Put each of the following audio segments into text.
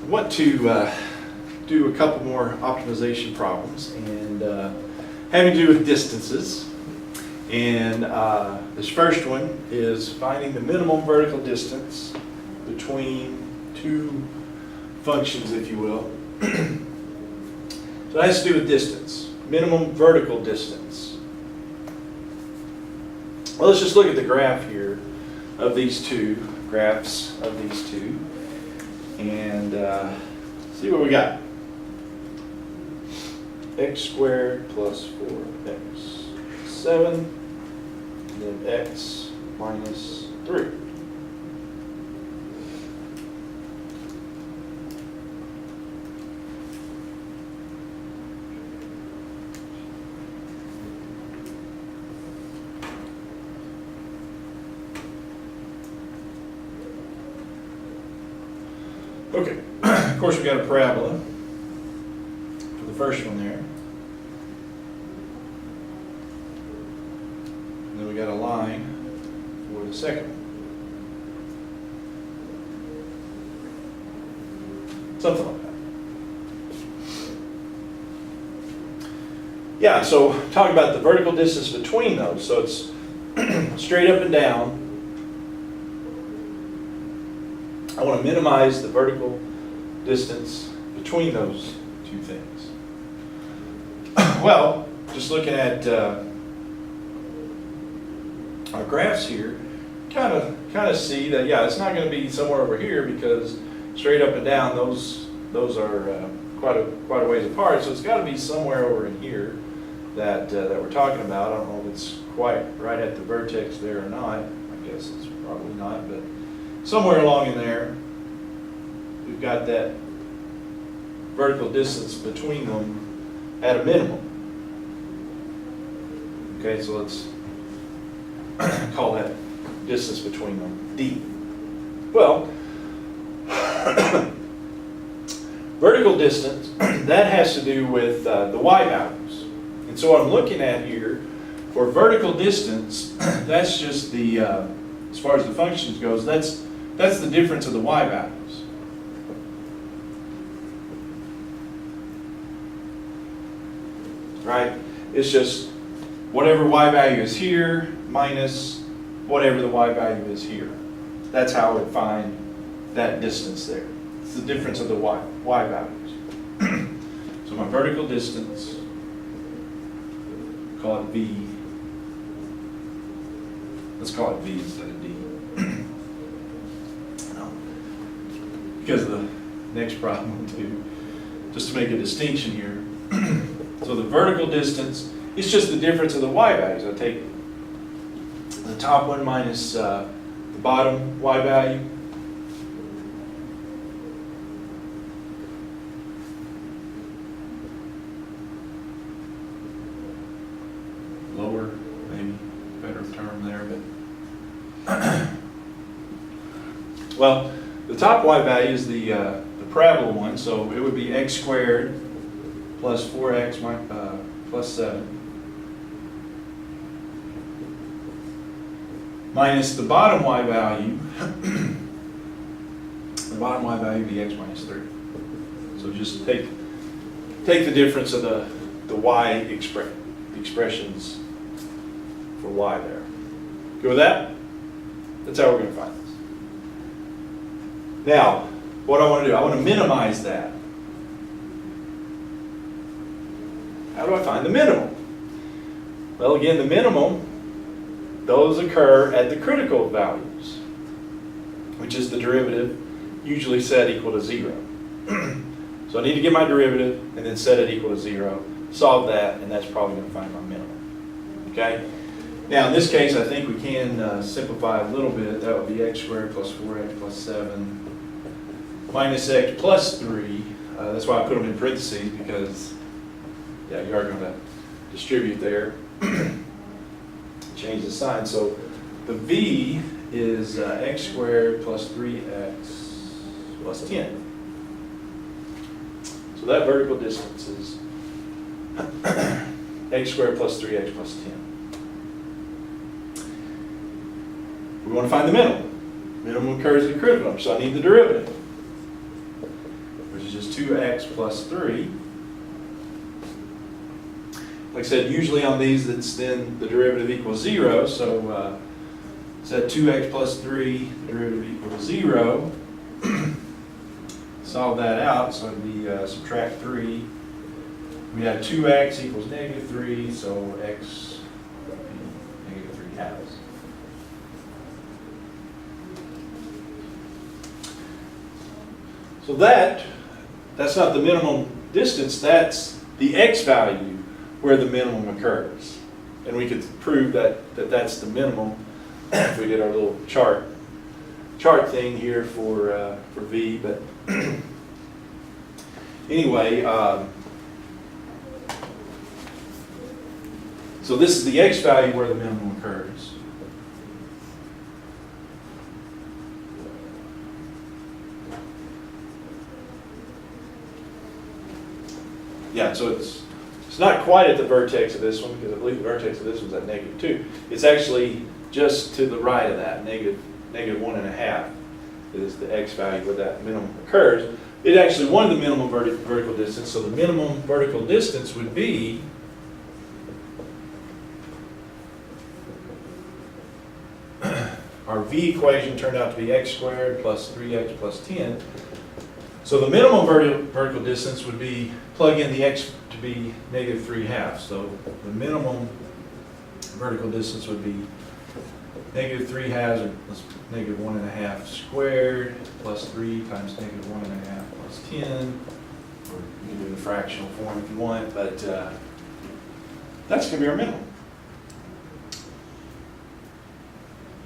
I want to do a couple more optimization problems, and having to do with distances. And this first one is finding the minimum vertical distance between two functions, if you will. So it has to do with distance, minimum vertical distance. Well, let's just look at the graph here of these two, graphs of these two, and see what we got. X squared plus 4x 7, and then x minus 3. Okay, of course we got a parabola for the first one there. And then we got a line for the second one. Something like that. Yeah, so talking about the vertical distance between those. So it's straight up and down. I want to minimize the vertical distance between those two things. Well, just looking at our graphs here, kind of see that, yeah, it's not going to be somewhere over here because straight up and down those are quite a ways apart. So it's got to be somewhere over in here that we're talking about. I don't know if it's quite right at the vertex there or not. I guess it's probably not, but somewhere along in there, we've got that vertical distance between them at a minimum. Okay, so let's call that distance between them D. Well, vertical distance, that has to do with the y values. And so what I'm looking at here, for vertical distance, that's just the, as far as the functions goes, that's the difference of the y values. Right? It's just whatever y value is here minus whatever the y value is here. That's how I would find that distance there. It's the difference of the y values. So my vertical distance, call it V. Let's call it V instead of D. Because the next problem too, just to make a distinction here. So the vertical distance is just the difference of the y values. I take the top one minus the bottom y value. Lower, maybe better term there, but well, the top y value is the parabola one, so it would be x squared plus 4x plus 7 minus the bottom y value. The bottom y value would be x minus 3. So just take the difference of the y expressions for y there. Go with that? That's how we're going to find this. Now, what I want to do, I want to minimize that. How do I find the minimum? Well, again, the minimum, those occur at the critical values, which is the derivative usually set equal to 0. So I need to get my derivative and then set it equal to 0, solve that, and that's probably going to find my minimum. Okay? Now, in this case, I think we can simplify a little bit. That would be x squared plus 4x plus 7 minus x plus 3. That's why I put them in parentheses, because yeah, you are going to distribute there. Change the sign. So the V is x squared plus 3x plus 10. So that vertical distance is x squared plus 3x plus 10. We want to find the minimum. Minimum occurs at critical number, so I need the derivative. 2x plus 3. Like I said, usually on these, it's then the derivative equals 0. So set 2x plus 3, derivative equals 0. Solve that out, so it'd be subtract 3. We have 2x equals negative 3, so x would be negative 3 halves. So that's not the minimum distance, that's the x value where the minimum occurs. And we could prove that that's the minimum if we did our little chart thing here for v, but anyway, so this is the x value where the minimum occurs. Yeah, so it's not quite at the vertex of this one, because I believe the vertex of this one's at -2. It's actually just to the right of that, negative 1.5 is the x value where that minimum occurs. It actually wanted the minimum vertical distance, so the minimum vertical distance would be our v equation turned out to be x squared plus 3x plus 10. So the minimum vertical distance would be, plug in the x to be negative 3 halves. So the minimum vertical distance would be negative 3 halves, or negative 1.5 squared plus 3 times negative 1.5 plus 10. Or you can do it in fractional form if you want, but that's going to be our minimum.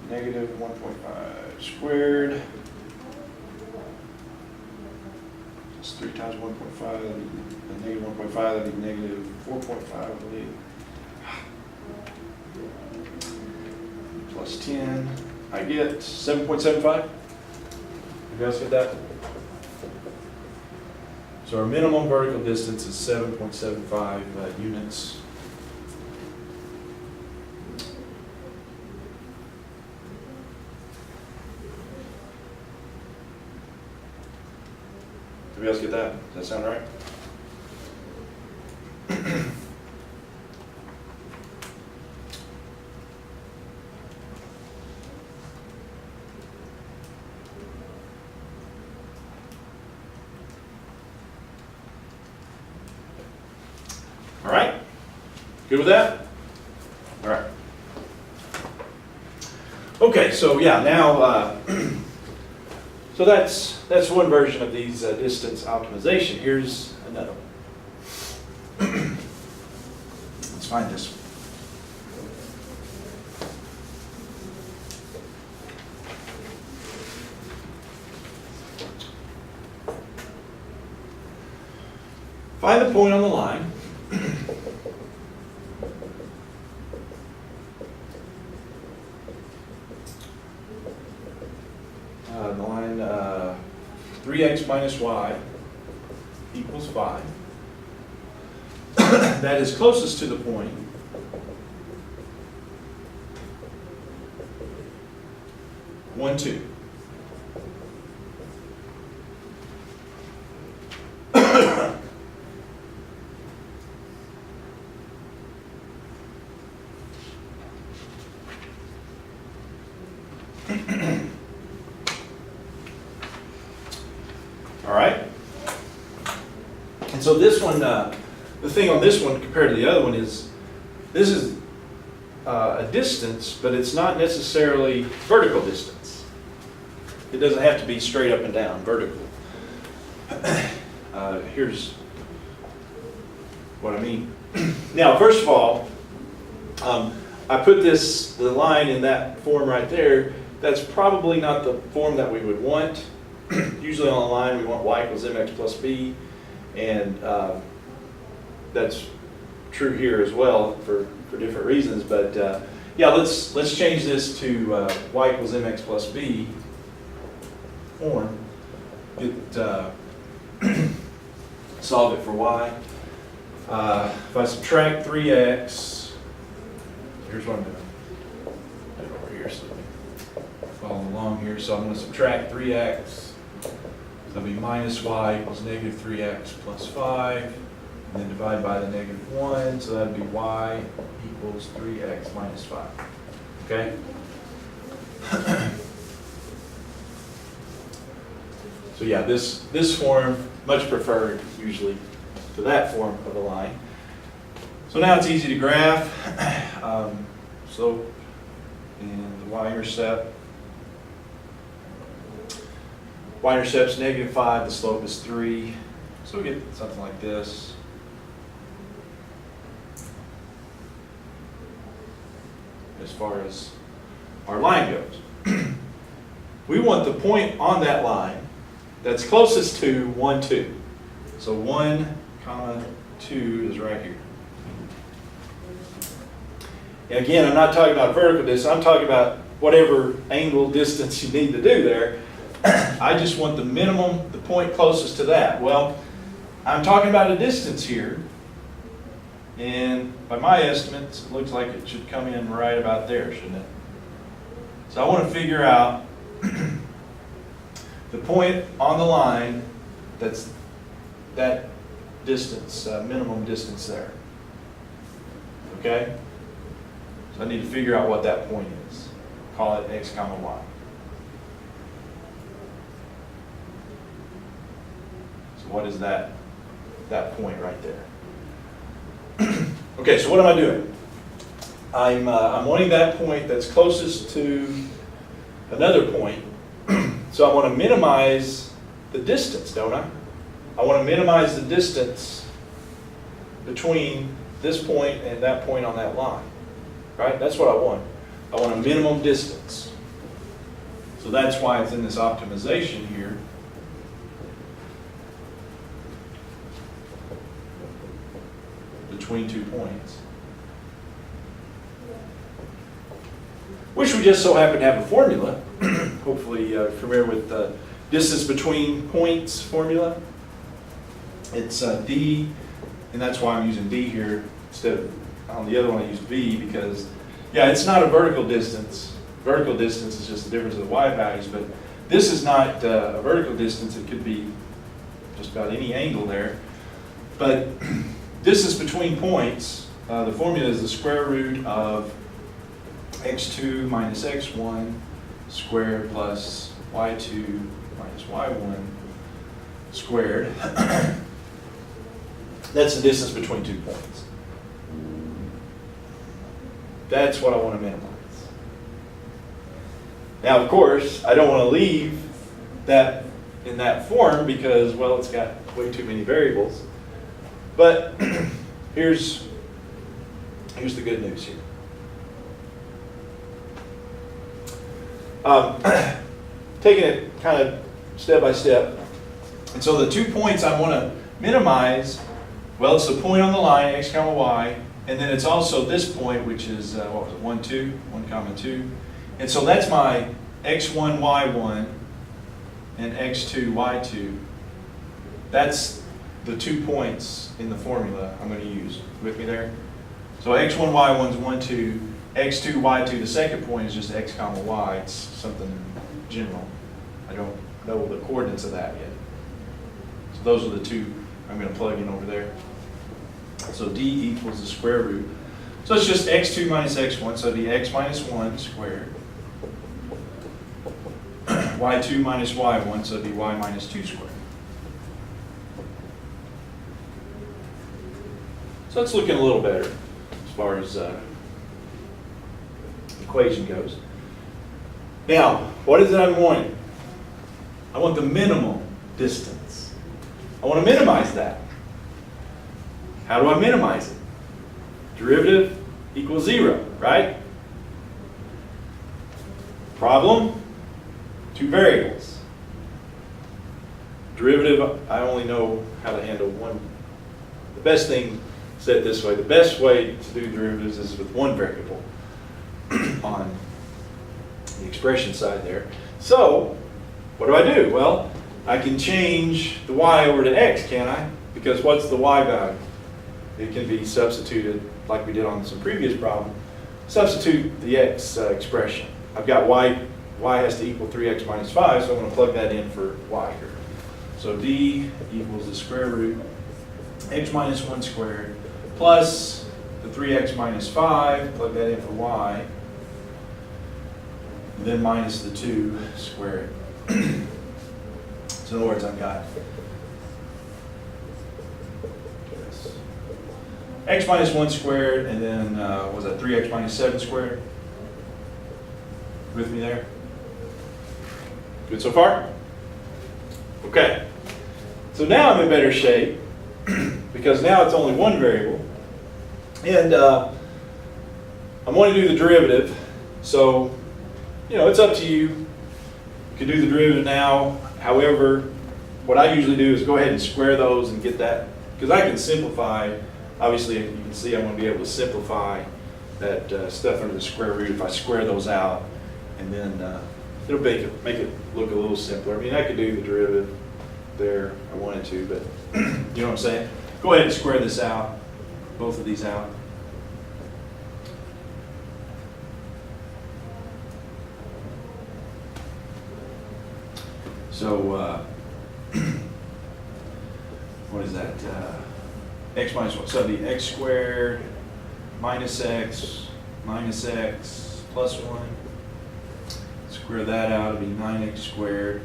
Negative 1.5 squared. 3 times 1.5, and negative 1.5, that'd be negative 4.5, I believe. Plus 10, I get 7.75. You guys get that? So our minimum vertical distance is 7.75 units. Everybody else get that? Does that sound right? All right? Good with that? All right. Okay, so yeah, now so that's one version of these distance optimization. Here's another one. Let's find this one. Find the point on the line. The line 3x minus y equals 5. That is closest to the point. One, two. All right. And so this one, the thing on this one compared to the other one is, this is a distance, but it's not necessarily vertical distance. It doesn't have to be straight up and down, vertical. Here's what I mean. Now, first of all, I put the line in that form right there. That's probably not the form that we would want. Usually on a line we want y equals mx plus b, and that's true here as well for different reasons. But yeah, let's change this to y equals mx plus b form. Solve it for y. If I subtract 3x, here's what I'm doing. Put it over here so we follow along here. So I'm going to subtract 3x. that'll be minus y equals negative 3x plus 5, and then divide by the negative 1, so that'd be y equals 3x minus 5. Okay? So yeah, this form, much preferred usually to that form of a line. So now it's easy to graph. Slope and the y-intercept. Y-intercept's negative 5, the slope is 3. So we get something like this. As far as our line goes. We want the point on that line that's closest to 1, 2. So 1, comma 2 is right here. And again, I'm not talking about vertical distance, I'm talking about whatever angle distance you need to do there. I just want the minimum, the point closest to that. Well, I'm talking about a distance here, and by my estimates, it looks like it should come in right about there, shouldn't it? So I want to figure out the point on the line that's that distance, minimum distance there. Okay? So I need to figure out what that point is. Call it x comma y. So what is that point right there? Okay, so what am I doing? I'm wanting that point that's closest to another point. So I want to minimize the distance, don't I? I want to minimize the distance between this point and that point on that line. Right? That's what I want. I want a minimum distance. So that's why it's in this optimization here. Between 2 points. Which we just so happen to have a formula. Hopefully you're familiar with the distance between points formula. It's D, and that's why I'm using D here instead of on the other one I used V, because yeah, it's not a vertical distance. Vertical distance is just the difference of the y values, but this is not a vertical distance. It could be just about any angle there. But distance between points, the formula is the square root of x2 minus x1 squared plus y2 minus y1 squared. That's the distance between 2 points. That's what I want to minimize. Now, of course, I don't want to leave that in that form because, well, it's got way too many variables. But here's the good news here. Taking it kind of step by step. And so the 2 points I want to minimize, well, it's the point on the line, x comma y, and then it's also this point, which is, what was it, 1, 2, 1 comma 2. And so that's my x1, y1, and x2, y2. That's the 2 points in the formula I'm going to use. With me there? So x1, y1 is 1, 2. x2, y2, the second point is just x comma y. It's something general. I don't know the coordinates of that yet. So those are the two I'm going to plug in over there. So d equals the square root. So it's just x2 minus x1, so it'd be x minus 1 squared. y2 minus y1, so it'd be y minus 2 squared. So it's looking a little better as far as equation goes. Now, what is it I'm wanting? I want the minimum distance. I want to minimize that. How do I minimize it? Derivative equals 0, right? Problem, 2 variables. Derivative, I only know how to handle one. The best thing, said this way, the best way to do derivatives is with one variable on the expression side there. So, what do? Well, I can change the y over to x, can't I? Because what's the y value? It can be substituted, like we did on some previous problem. Substitute the x expression. I've got y has to equal 3x minus 5, so I'm going to plug that in for y here. So d equals the square root x minus 1 squared plus the 3x minus 5, plug that in for y, and then minus the 2 squared. So in other words, I've got this x minus 1 squared, and then what was that 3x minus 7 squared? With me there? Good so far? Okay. So now I'm in better shape because now it's only one variable. And I want to do the derivative. So, you know, it's up to you. You can do the derivative now. However, what I usually do is go ahead and square those and get that, because I can simplify. Obviously, you can see I'm going to be able to simplify that stuff under the square root if I square those out, and then it'll make it look a little simpler. I mean, I could do the derivative there if I wanted to, but you know what I'm saying? Go ahead and square this out, both of these out. So, what is that? X minus 1. So the x squared minus x plus 1. Square that out, it'll be 9x squared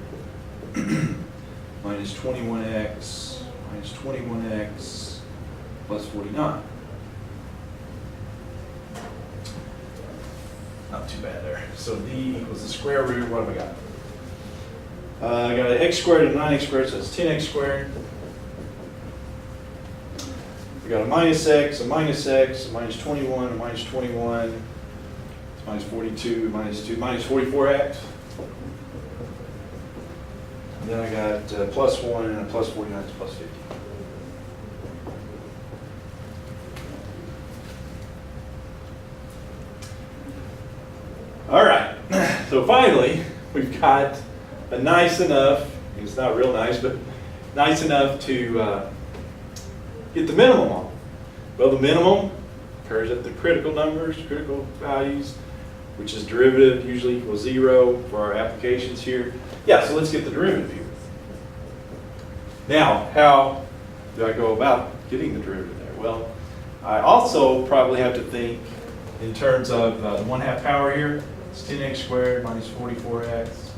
minus 21x plus 49. Not too bad there. So d equals the square root. What have I got? I got an x squared and 9x squared, so it's 10x squared. We got a minus x, a minus 21, a minus 21. It's minus 42, minus 2, minus 44x. And then I got plus 1 and a plus 49 is plus 50. All right, so finally, we've got a nice enough, it's not real nice, but nice enough to get the minimum on. Well, the minimum occurs at the critical numbers, critical values, which is derivative usually equals 0 for our applications here. Yeah, so let's get the derivative here. Now, how do I go about getting the derivative there? Well, I also probably have to think in terms of the 1/2 power here. It's 10x squared minus 44x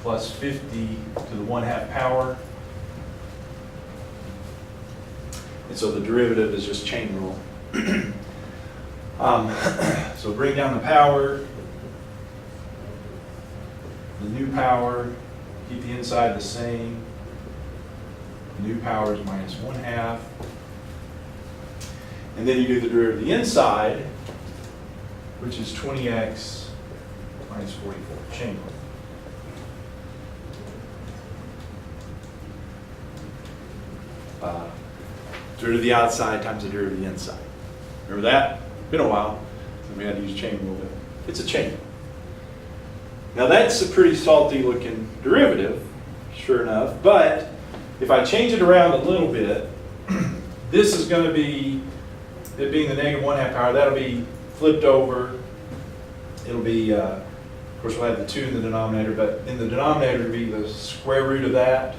plus 50 to the 1/2 power. And so the derivative is just chain rule. So bring down the power, the new power, keep the inside the same. The new power is minus 1/2. And then you do the derivative of the inside, which is 20x minus 44, chain rule. Derivative of the outside times the derivative of the inside. Remember that? Been a while. So we had to use chain rule, but it's a chain. Now that's a pretty salty looking derivative, sure enough, but if I change it around a little bit, this is going to be, it being the negative 1/2 power, that'll be flipped over. It'll be, of course we'll have the 2 in the denominator, but in the denominator it'll be the square root of that,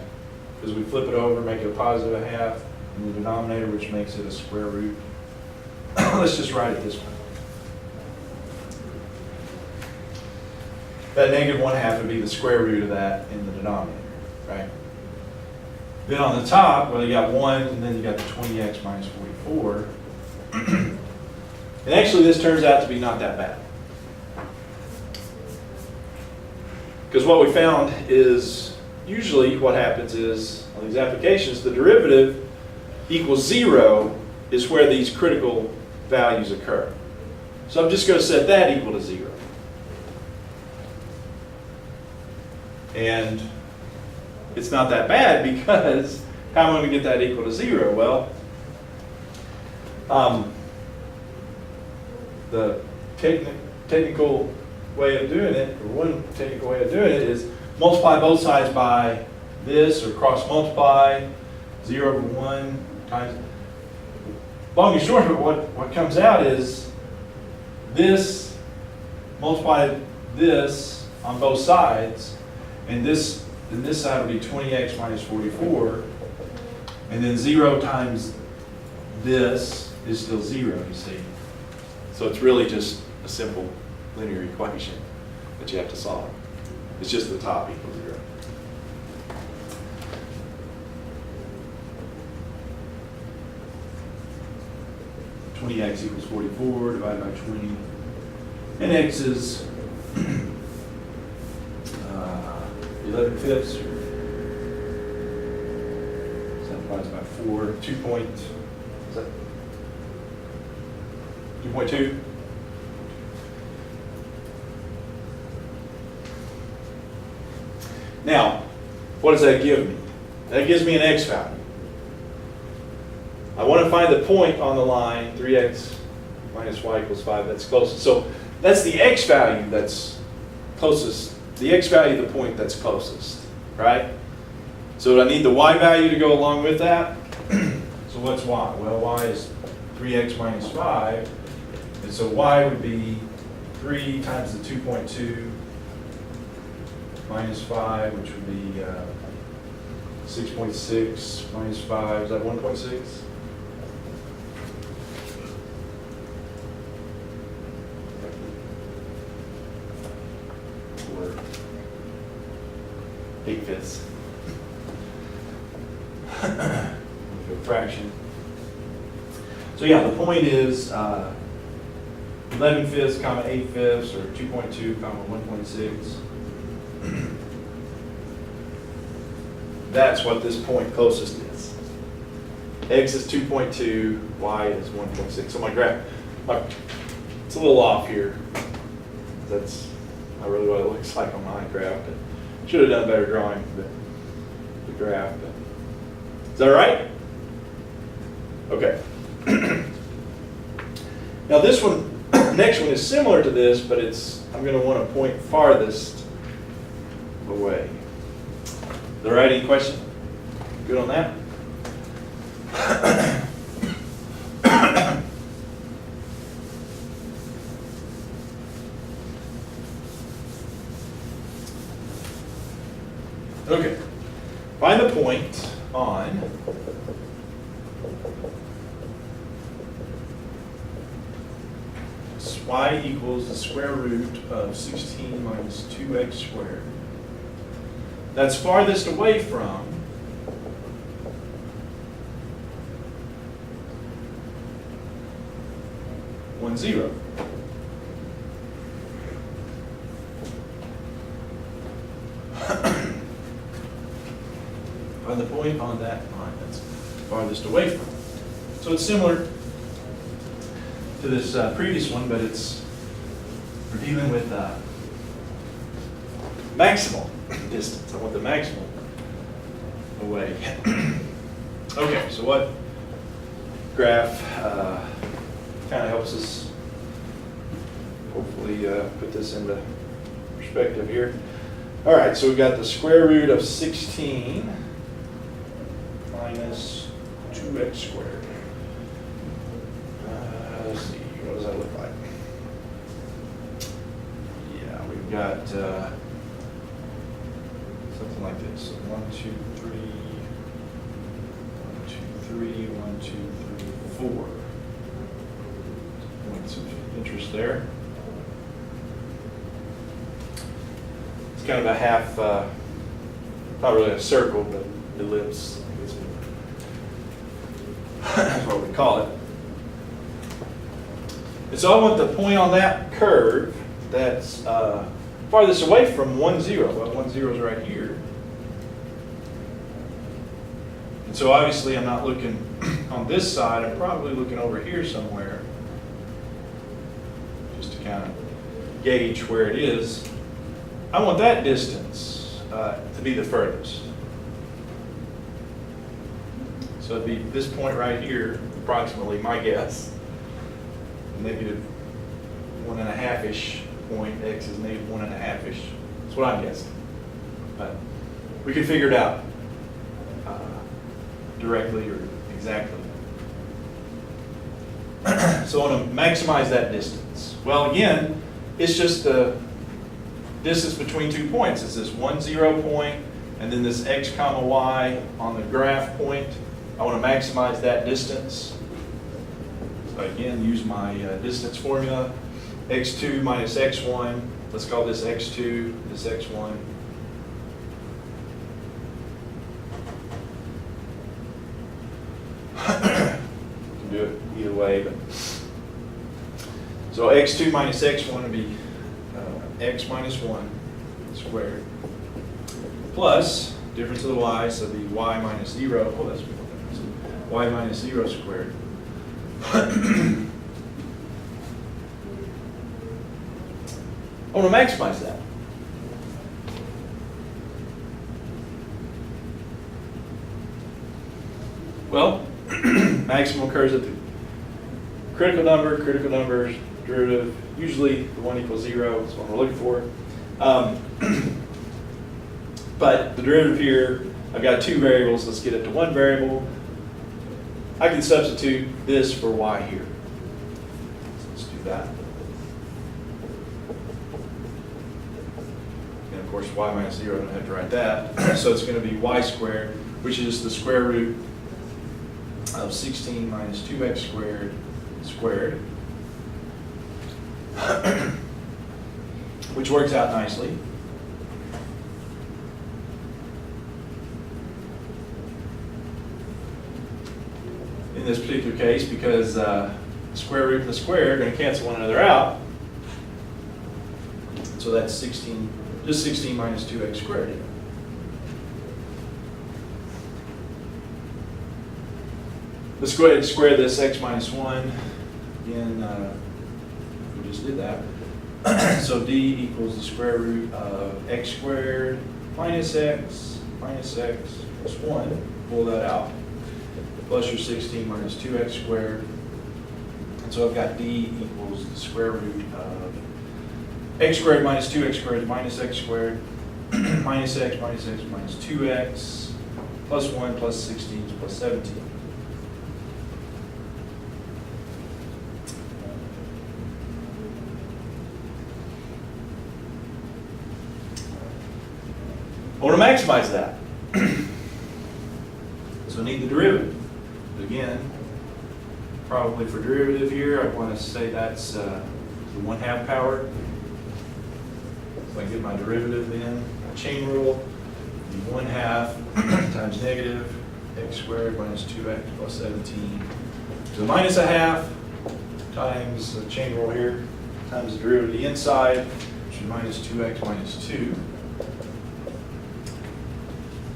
because we flip it over, make it a positive 1/2 in the denominator, which makes it a square root. Let's just write it this way. That negative 1/2 would be the square root of that in the denominator, right? Then on the top, well, you got 1, and then you got the 20x minus 44. And actually, this turns out to be not that bad. Because what we found is, usually what happens is, on these applications, the derivative equals 0 is where these critical values occur. So I'm just going to set that equal to 0. And it's not that bad, because how am I going to get that equal to 0? Well, the technical way of doing it, or one technical way of doing it, is multiply both sides by this, or cross multiply 0 over 1 times. Long and short of it, what comes out is this multiply this on both sides, and this then this side would be 20x minus 44. And then 0 times this is still 0, you see. So it's really just a simple linear equation that you have to solve. It's just the top equals 0. $20x equals 44 divided by 20. And x is 11 fifths. So that divides by 4. 2.2. Now, what does that give me? That gives me an x value. I want to find the point on the line, 3x minus y equals 5, that's closest. So that's the x value that's closest, the x value of the point that's closest, right? So I need the y value to go along with that. So what's y? Well, y is 3x minus 5. And so y would be 3 times the 2.2 minus 5, which would be 6.6 minus 5. Is that 1.6? Or 8 fifths. Fraction. So yeah, the point is 11 fifths, comma 8 fifths, or 2.2, comma 1.6. That's what this point closest is. X is 2.2, y is 1.6. So my graph, it's a little off here. That's not really what it looks like on my graph. But should have done a better drawing of the graph. But is that right? Okay. Now this one, next one is similar to this, but I'm going to want to point farthest away. Is that right? Any question? Good on that? Okay. Find the point on y equals the square root of 16 minus 2x squared. That's farthest away from 1, 0. Find the point on that line that's farthest away from. So it's similar to this previous one, but we're dealing with maximal distance. I want the maximal away. Okay, so what graph kind of helps us hopefully put this into perspective here. All right, so we've got the square root of 16 minus 2x squared. Let's see, what does that look like? Yeah, we've got something like this. So 1, 2, 3, 1, 2, 3, 1, 2, 3, 4. Points of interest there. It's kind of a half, not really a circle, but ellipse. That's what we call it. And so I want the point on that curve that's farthest away from 1, 0. Well, 1, 0 is right here. And so obviously I'm not looking on this side. I'm probably looking over here somewhere, just to kind of gauge where it is. I want that distance to be the furthest. So it'd be this point right here, approximately, my guess. Negative 1.5-ish point. X is negative 1.5-ish. That's what I'm guessing. But we can figure it out directly or exactly. So I want to maximize that distance. Well, again, it's just the distance between 2 points. It's this 1, 0 point And then this x comma y on the graph point, I want to maximize that distance. So again, use my distance formula. x2 minus x1. Let's call this x2, this x1. You can do it either way, but so x2 minus x1 would be x minus 1 squared plus difference of the y, so the y minus 0. Oh, that's y minus 0 squared. I want to maximize that. Well, maximum occurs at the critical numbers, derivative, usually the 1 equals 0 is what we're looking for. But the derivative here, I've got two variables. Let's get it to one variable. I can substitute this for y here. So let's do that. And of course, y minus 0, I don't have to write that. So it's going to be y squared, which is the square root of 16 minus 2x squared squared, which works out nicely. In this particular case, because the square root and the square are going to cancel one another out. So that's 16, just 16 minus 2x squared. Let's go ahead and square this x minus 1. Again, we just did that. So d equals the square root of x squared minus x plus 1. Pull that out. Plus your 16 minus 2x squared. And so I've got d equals the square root of x squared minus 2x squared minus x squared minus x minus 2x plus 1 plus 16 plus 17. I want to maximize that. So I need the derivative. Again, probably for derivative here, I want to say that's the 1/2 power. So I get my derivative then, my chain rule, the 1/2 times negative x squared minus 2x plus 17. So minus 1/2 times the chain rule here, times the derivative of the inside, which is minus 2x minus 2.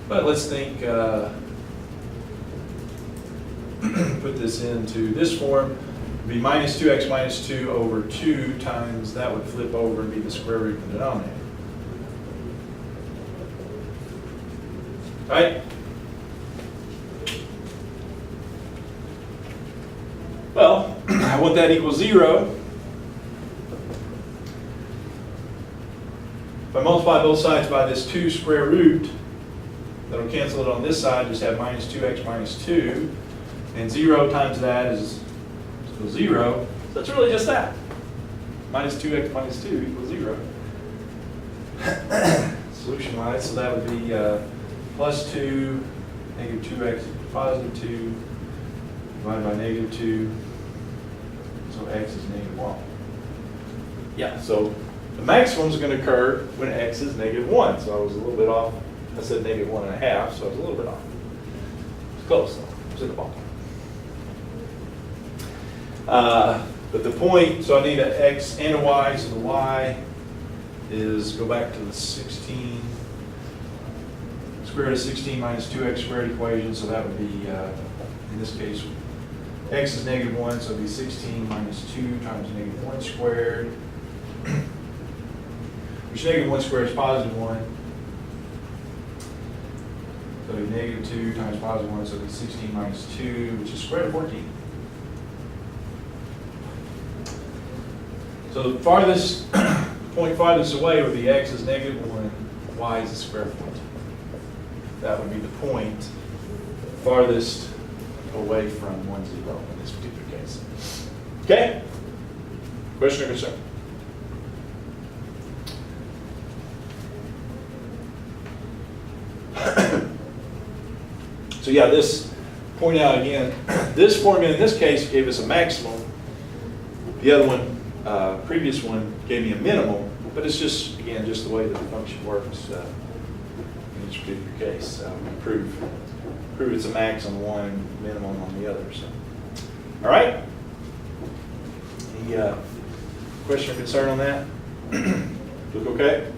But let's think, put this into this form. It would be minus 2x minus 2 over 2 times, that would flip over and be the square root of the denominator. Right? Well, I want that equals 0. If I multiply both sides by this 2 square root, that'll cancel it on this side, just have minus 2x minus 2. And 0 times that is equals 0. So it's really just that. Minus 2x minus 2 equals 0. Solution-wise, so that would be plus 2, negative 2x equals positive 2, divided by negative 2. So x is negative 1. Yeah, so the maximum is going to occur when x is negative 1. So I was a little bit off. I said negative 1.5, so I was a little bit off. It's close though. It was in the ballpark. But the point, so I need an x and a y. So the y is, go back to the 16, square root of 16 minus 2x squared equation. So that would be, in this case, x is negative 1, so it would be 16 minus 2 times negative 1 squared. Which negative 1 squared is positive 1. So negative 2 times positive 1, so it's 16 minus 2, which is square root of 14. So the farthest, point farthest away would be x is negative 1, y is the square root of 14. That would be the point farthest away from 1, 0 in this particular case. Okay? Question or concern? So yeah, point out again, this formula in this case gave us a maximum. The other one, previous one, gave me a minimal, but it's just, again, just the way that the function works in each particular case. Prove it's a max on one, minimum on the other. So, all right. Any question or concern on that? Look okay?